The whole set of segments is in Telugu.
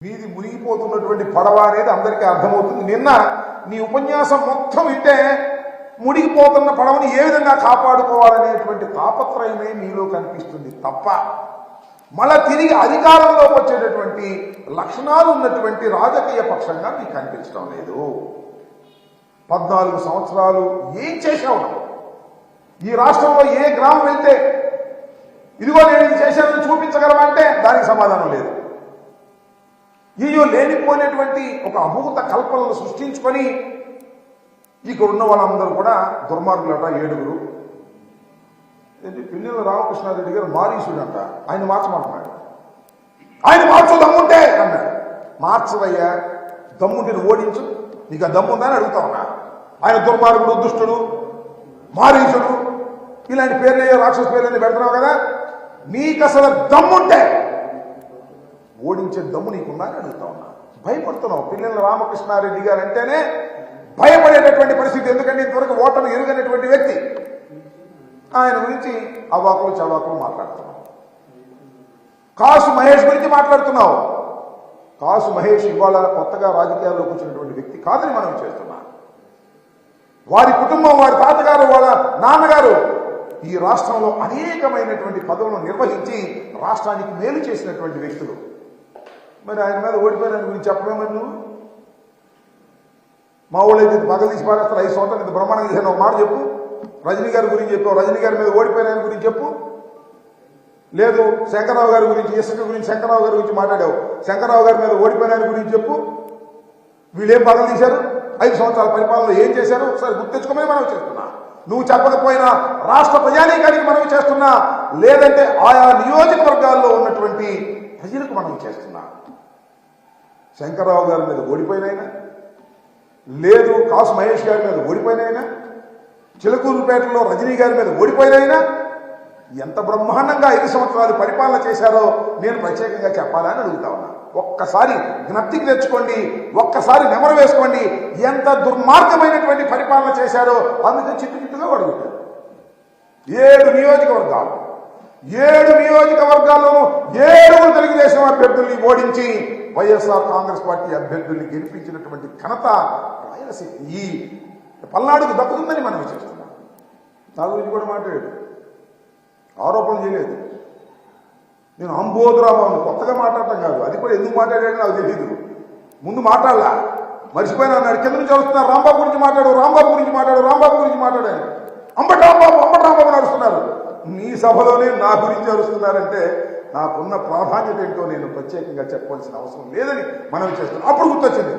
వీధి మునిగిపోతున్నటువంటి పడవ అనేది అందరికీ అర్థమవుతుంది. నిన్న నీ ఉపన్యాసం మొత్తం వింటే మునిగిపోతున్న పడవని ఏ విధంగా కాపాడుకోవాలనేటువంటి తాపత్రయమే నీలో కనిపిస్తుంది తప్ప మళ్ళా తిరిగి అధికారంలోకి వచ్చేటటువంటి లక్షణాలు ఉన్నటువంటి రాజకీయ పక్షంగా మీకు కనిపించడం లేదు. 14 సంవత్సరాలు ఏం చేశావు? ఈ రాష్ట్రంలో ఏ గ్రామం వెళ్తే ఇదిగో నేను ఇది చేశానని చూపించగలమంటే దానికి సమాధానం లేదు. ఈయో లేనిపోయినటువంటి ఒక అభూత కల్పనలు సృష్టించుకొని ఇక్కడ ఉన్న వాళ్ళందరూ కూడా దుర్మార్గులట. 7 ఏంటి పిల్లల రామకృష్ణారెడ్డి గారు మారీసుడు అంట, ఆయన మార్చమంటున్నాడు. ఆయన మార్చు దమ్ముంటే అన్నాడు. మార్చవయ్యా, దమ్ముంటిని ఓడించు, నీకు ఆ దమ్ముందని అడుగుతా ఉన్నా. ఆయన దుర్మార్గుడు, దుష్టుడు, మారీసుడు ఇలాంటి పేర్లు రాక్షస పేర్లని పెడుతున్నావు కదా, నీకు అసలు దమ్ముంటే ఓడించే దమ్ము నీకుందా అని అడుగుతా ఉన్నా. భయపడుతున్నావు. పిల్లల రామకృష్ణారెడ్డి గారు అంటేనే భయపడేటటువంటి పరిస్థితి. ఎందుకంటే ఇంతవరకు ఓటమి ఎరుగనటువంటి వ్యక్తి. ఆయన గురించి అవాకులు చవాకులు మాట్లాడుతున్నావు. కాసు మహేష్ గురించి మాట్లాడుతున్నావు. కాసు మహేష్ ఇవాళ కొత్తగా రాజకీయాల్లోకి వచ్చినటువంటి వ్యక్తి కాదని మనం చేస్తున్నా. వారి కుటుంబం, వారి తాతగారు, వాళ్ళ నాన్నగారు ఈ రాష్ట్రంలో అనేకమైనటువంటి పదవులను నిర్వహించి రాష్ట్రానికి మేలు చేసినటువంటి వ్యక్తులు. మరి ఆయన మీద ఓడిపోయిన గురించి చెప్పలేమని నువ్వు? మా ఊళ్ళో అయితే పగలు తీసి పారేస్తారు. 5 సంవత్సరాలు ఇంత బ్రహ్మాండంగా చేసిన ఒక మాట చెప్పు. రజనీ గారి గురించి చెప్పావు, రజనీ గారి మీద ఓడిపోయిన ఆయన గురించి చెప్పు. లేదు శంకరరావు గారి గురించి, ఇసుక గురించి శంకరరావు గారి గురించి మాట్లాడావు, శంకరరావు గారి మీద ఓడిపోయిన ఆయన గురించి చెప్పు. వీళ్ళేం పగలు తీశారు? 5 సంవత్సరాల పరిపాలనలో ఏం చేశారు ఒకసారి గుర్తించుకోమని మనం చేస్తున్నా. నువ్వు చెప్పకపోయినా రాష్ట్ర ప్రజానీకానికి మనం చేస్తున్నా, లేదంటే ఆయా నియోజకవర్గాల్లో ఉన్నటువంటి ప్రజలకు మనం చేస్తున్నా. శంకరరావు గారి మీద ఓడిపోయినైనా, లేదు కాసు మహేష్ గారి మీద ఓడిపోయినైనా, చిలకూరుపేటలో రజనీ గారి మీద ఓడిపోయినైనా ఎంత బ్రహ్మాండంగా 5 సంవత్సరాలు పరిపాలన చేశారో నేను ప్రత్యేకంగా చెప్పాలని అడుగుతా ఉన్నా. ఒక్కసారి జ్ఞప్తికి తెచ్చుకోండి, ఒక్కసారి నెమరు వేసుకోండి. ఎంత దుర్మార్గమైనటువంటి పరిపాలన చేశారో అందుకే చిట్టుగా అడుగుతారు. 7 నియోజకవర్గాలు, 7 నియోజకవర్గాల్లోనూ 7 తెలుగుదేశం అభ్యర్థుల్ని ఓడించి వైఎస్ఆర్ కాంగ్రెస్ పార్టీ అభ్యర్థుల్ని గెలిపించినటువంటి ఘనత రాయలసీమ ఈ పల్నాడుకు దక్కుతుందని మనం చేస్తున్నాం. నా గురించి కూడా మాట్లాడాడు, ఆరోపణలు చేయలేదు. నేను అంబోధురాబాబు కొత్తగా మాట్లాడటం కాదు, అది కూడా ఎందుకు మాట్లాడాడో నాకు తెలియదు. ముందు మాట్లాడలా, మర్చిపోయినా అన్నాడు. కింద నుంచి వస్తున్నారు, రాంబాబు గురించి మాట్లాడు, రాంబాబు గురించి మాట్లాడు, రాంబాబు గురించి మాట్లాడాను. అంబటి రాంబాబు నడుస్తున్నారు. నీ సభలోనే నా గురించి అరుస్తున్నారంటే నాకున్న ప్రాధాన్యత ఏంటో నేను ప్రత్యేకంగా చెప్పవలసిన అవసరం లేదని మనం చేస్తున్నాం. అప్పుడు గుర్తొచ్చింది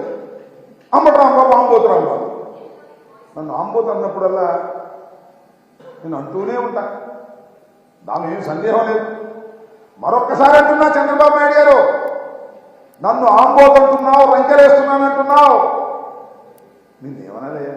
అంబటి రాంబాబు, ఆంబోతు రాంబాబు. నన్ను ఆంబోతు అన్నప్పుడల్లా నేను అంటూనే ఉంటా, దాని ఏం సందేహం లేదు. మరొక్కసారి అంటున్నా, చంద్రబాబు నాయుడు గారు నన్ను ఆంబోతు అంటున్నావు, రంకెలేస్తున్నాను అంటున్నావు, నిన్నేమనాలయ్యా?